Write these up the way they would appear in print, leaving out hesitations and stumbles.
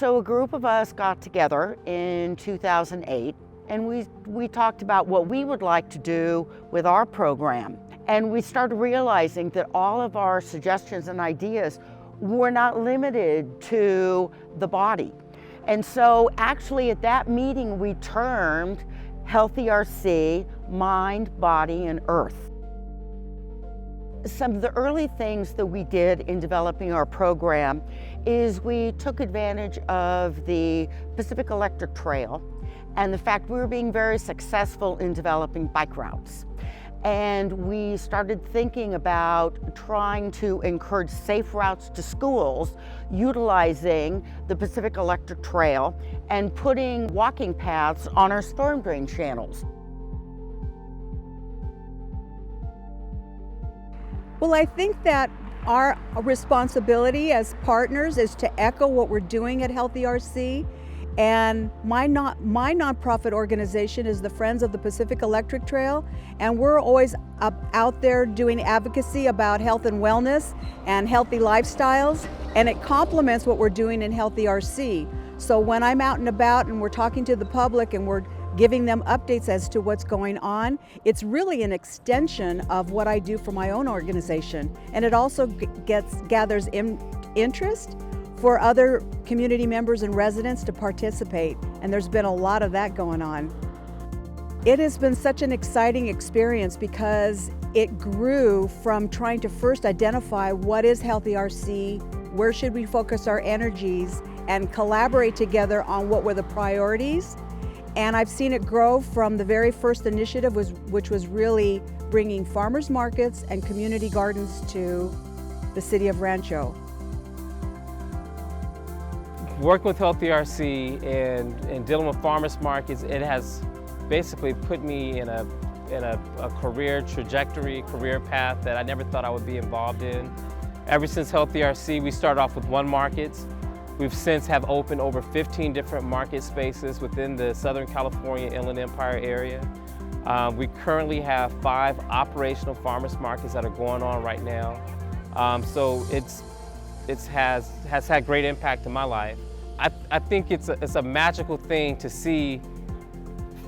So a group of us got together in 2008 and we talked about what we would like to do with our program. And we started realizing that all of our suggestions and ideas were not limited to the body. And so actually at that meeting we termed Healthy RC Mind, Body, and Earth. Some of the early things that we did in developing our program is we took advantage of the Pacific Electric Trail and the fact we were being very successful in developing bike routes. And we started thinking about trying to encourage safe routes to schools utilizing the Pacific Electric Trail and putting walking paths on our storm drain channels. Well, I think that our responsibility as partners is to echo what we're doing at Healthy RC. And my nonprofit organization is the Friends of the Pacific Electric Trail, and we're always out there doing advocacy about health and wellness and healthy lifestyles, and it complements what we're doing in Healthy RC. So when I'm out and about and we're talking to the public and we're giving them updates as to what's going on, it's really an extension of what I do for my own organization, and it also gathers interest for other community members and residents to participate, and there's been a lot of that going on. It has been such an exciting experience because it grew from trying to first identify what is Healthy RC, where should we focus our energies, and collaborate together on what were the priorities. And I've seen it grow from the very first initiative, which was really bringing farmers markets and community gardens to the city of Rancho. Working with Healthy RC and dealing with farmers markets, it has basically put me in a career trajectory, career path that I never thought I would be involved in. Ever since Healthy RC, we started off with one market. We've since have opened over 15 different market spaces within the Southern California Inland Empire area. We currently have 5 operational farmers markets that are going on right now. So it has had great impact in my life. I think it's a magical thing to see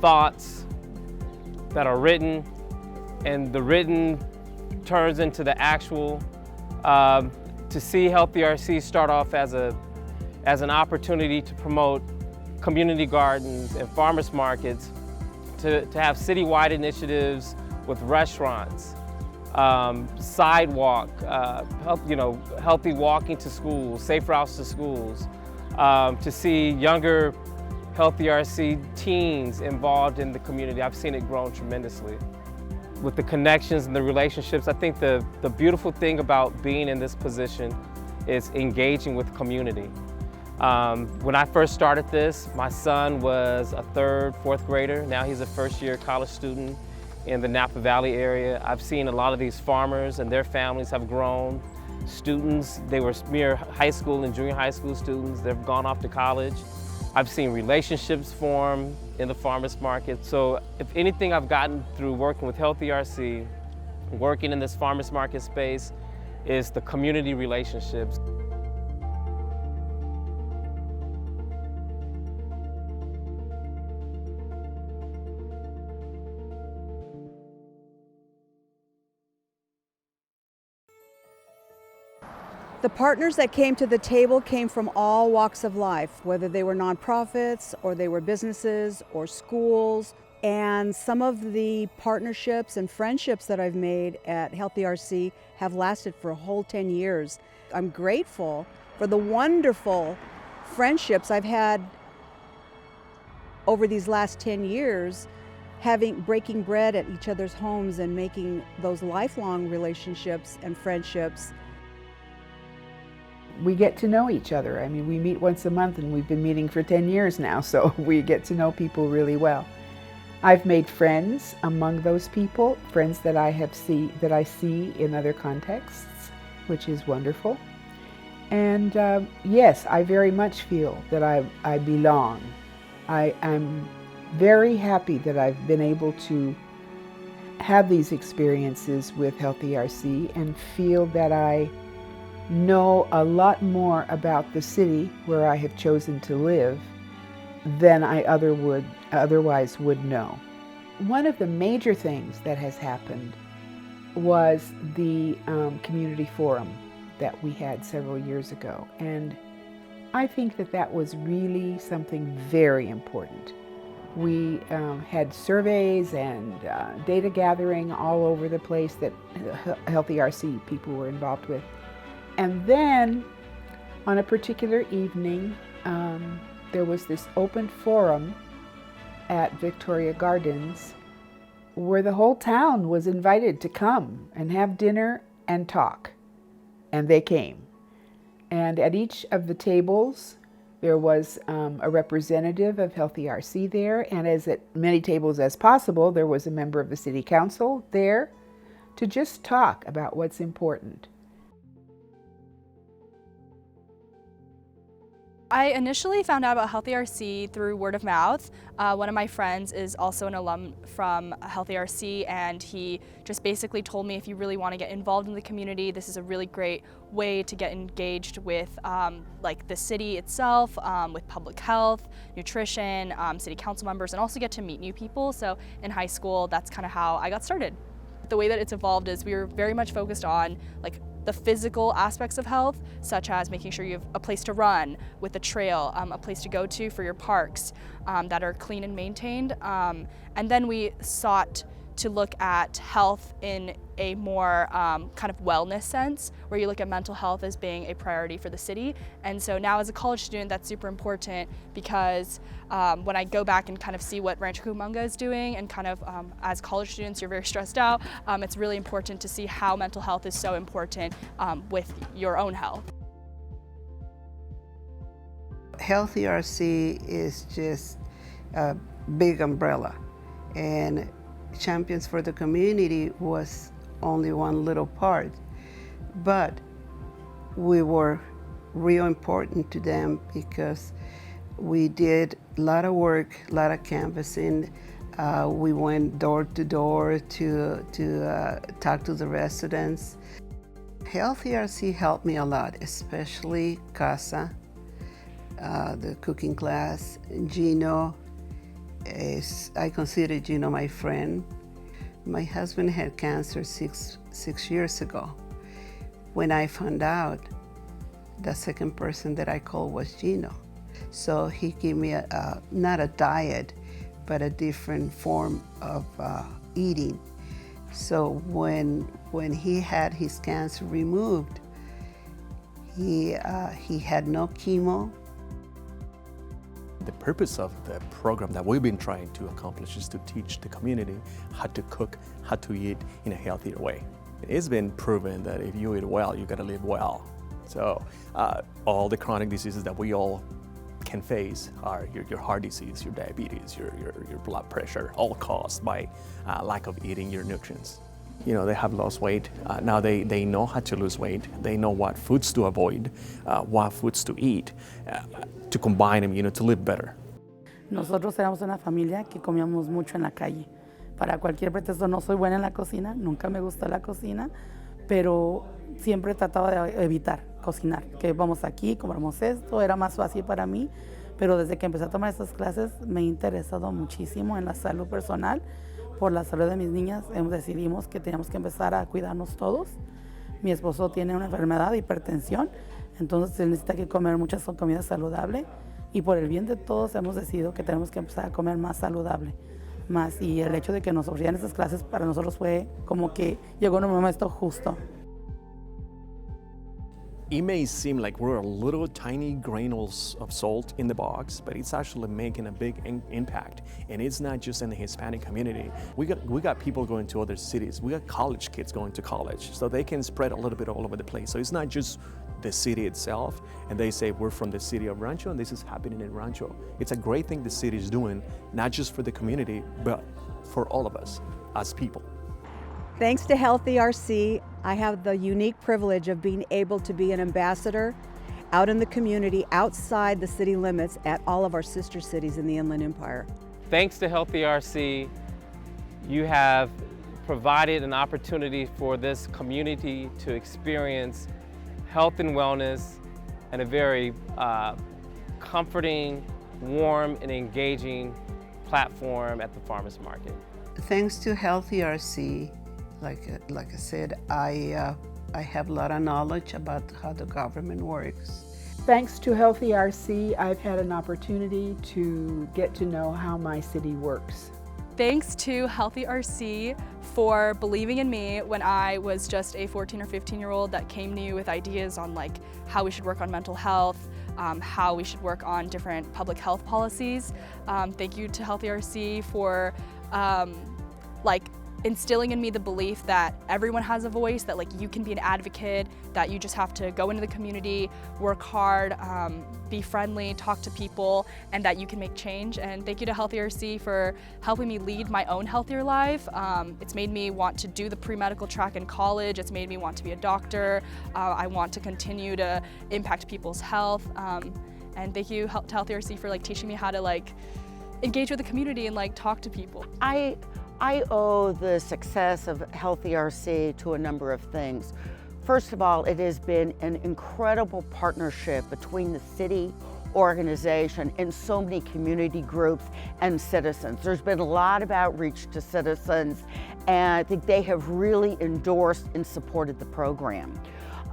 thoughts that are written and the written turns into the actual. To see Healthy RC start off as an opportunity to promote community gardens and farmers markets, to have citywide initiatives with restaurants, sidewalk, healthy walking to schools, safe routes to schools, to see younger Healthy RC teens involved in the community. I've seen it grow tremendously. With the connections and the relationships, I think the beautiful thing about being in this position is engaging with community. When I first started this, my son was a 3rd, 4th grader. Now he's a first-year college student in the Napa Valley area. I've seen a lot of these farmers and their families have grown. Students, they were mere high school and junior high school students. They've gone off to college. I've seen relationships form in the farmers market. So if anything I've gotten through working with Healthy RC, working in this farmers market space, is the community relationships. The partners that came to the table came from all walks of life, whether they were nonprofits or they were businesses or schools. And some of the partnerships and friendships that I've made at Healthy RC have lasted for a whole 10 years. I'm grateful for the wonderful friendships I've had over these last 10 years, breaking bread at each other's homes and making those lifelong relationships and friendships. We get to know each other. I mean, we meet once a month and we've been meeting for 10 years now, so we get to know people really well. I've made friends among those people, friends that I see in other contexts, which is wonderful. And yes, I very much feel that I belong. I'm very happy that I've been able to have these experiences with Healthy RC and feel that I know a lot more about the city where I have chosen to live than I otherwise would know. One of the major things that has happened was the community forum that we had several years ago. And I think that that was really something very important. We had surveys and data gathering all over the place that Healthy RC people were involved with. And then on a particular evening, there was this open forum at Victoria Gardens where the whole town was invited to come and have dinner and talk. And they came. And at each of the tables, there was a representative of Healthy RC there, and as at many tables as possible, there was a member of the city council there to just talk about what's important. I initially found out about Healthy RC through word of mouth. One of my friends is also an alum from Healthy RC, and he just basically told me if you really want to get involved in the community, this is a really great way to get engaged with like the city itself, with public health, nutrition, city council members, and also get to meet new people. So in high school, that's kind of how I got started. The way that it's evolved is we were very much focused on like the physical aspects of health, such as making sure you have a place to run with a trail, a place to go to for your parks that are clean and maintained. And then we sought to look at health in a more kind of wellness sense, where you look at mental health as being a priority for the city. And so now as a college student, that's super important because when I go back and kind of see what Rancho Cucamonga is doing, and kind of as college students, you're very stressed out, it's really important to see how mental health is so important with your own health. Healthy RC is just a big umbrella, and Champions for the Community was only one little part, but we were real important to them because we did a lot of work, a lot of canvassing. We went door to door to talk to the residents. Healthy RC helped me a lot, especially Casa, the cooking class. Gino, I consider Gino my friend. My husband had cancer six years ago. When I found out, the second person that I called was Gino. So he gave me not a diet, but a different form of eating. So when he had his cancer removed, he had no chemo. The purpose of the program that we've been trying to accomplish is to teach the community how to cook, how to eat in a healthier way. It's been proven that if you eat well, you gotta live well. So all the chronic diseases that we all can face are your heart disease, your diabetes, your blood pressure, all caused by lack of eating your nutrients. You know, they have lost weight. Now they know how to lose weight. They know what foods to avoid, what foods to eat, to combine them, you know, to live better. Nosotros éramos una familia que comíamos mucho en la calle. Para cualquier pretexto, no soy buena en la cocina, nunca me gustó la cocina, pero siempre trataba de evitar cocinar. Que vamos aquí, compramos esto, era más fácil para mí, pero desde que empecé a tomar estas clases me he interesado muchísimo en la salud personal. Por la salud de mis niñas decidimos que teníamos que empezar a cuidarnos todos. Mi esposo tiene una enfermedad de hipertensión, entonces él necesita que comer mucha comida saludable, y por el bien de todos hemos decidido que tenemos que empezar a comer más saludable. Más, y el hecho de que nos ofrecieran estas clases para nosotros fue como que llegó en un momento justo. It may seem like we're a little tiny granules of salt in the box, but it's actually making a big impact. And it's not just in the Hispanic community. We got people going to other cities. We got college kids going to college, so they can spread a little bit all over the place. So it's not just the city itself, and they say we're from the city of Rancho and this is happening in Rancho. It's a great thing the city is doing, not just for the community, but for all of us as people. Thanks to Healthy RC, I have the unique privilege of being able to be an ambassador out in the community outside the city limits at all of our sister cities in the Inland Empire. Thanks to Healthy RC, you have provided an opportunity for this community to experience health and wellness, and a very comforting, warm, and engaging platform at the farmers market. Thanks to Healthy RC, like I said, I have a lot of knowledge about how the government works. Thanks to Healthy RC, I've had an opportunity to get to know how my city works. Thanks to Healthy RC for believing in me when I was just a 14 or 15-year-old that came to you with ideas on like how we should work on mental health, how we should work on different public health policies. Thank you to Healthy RC for instilling in me the belief that everyone has a voice, that like you can be an advocate, that you just have to go into the community, work hard, be friendly, talk to people, and that you can make change. And thank you to Healthy RC for helping me lead my own healthier life. It's made me want to do the pre-medical track in college. It's made me want to be a doctor. I want to continue to impact people's health. And thank you to Healthy RC for like teaching me how to like engage with the community and like talk to people. I owe the success of Healthy RC to a number of things. First of all, it has been an incredible partnership between the city organization and so many community groups and citizens. There's been a lot of outreach to citizens, and I think they have really endorsed and supported the program.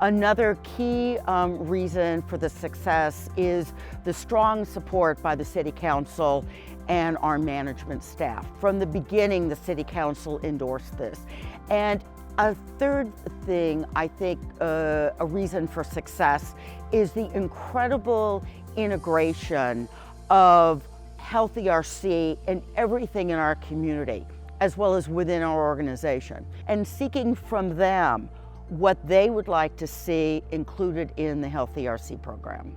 Another key reason for the success is the strong support by the City Council and our management staff. From the beginning, the City Council endorsed this. And a third thing, I think, a reason for success is the incredible integration of Healthy RC and everything in our community, as well as within our organization, and seeking from them what they would like to see included in the Healthy RC program.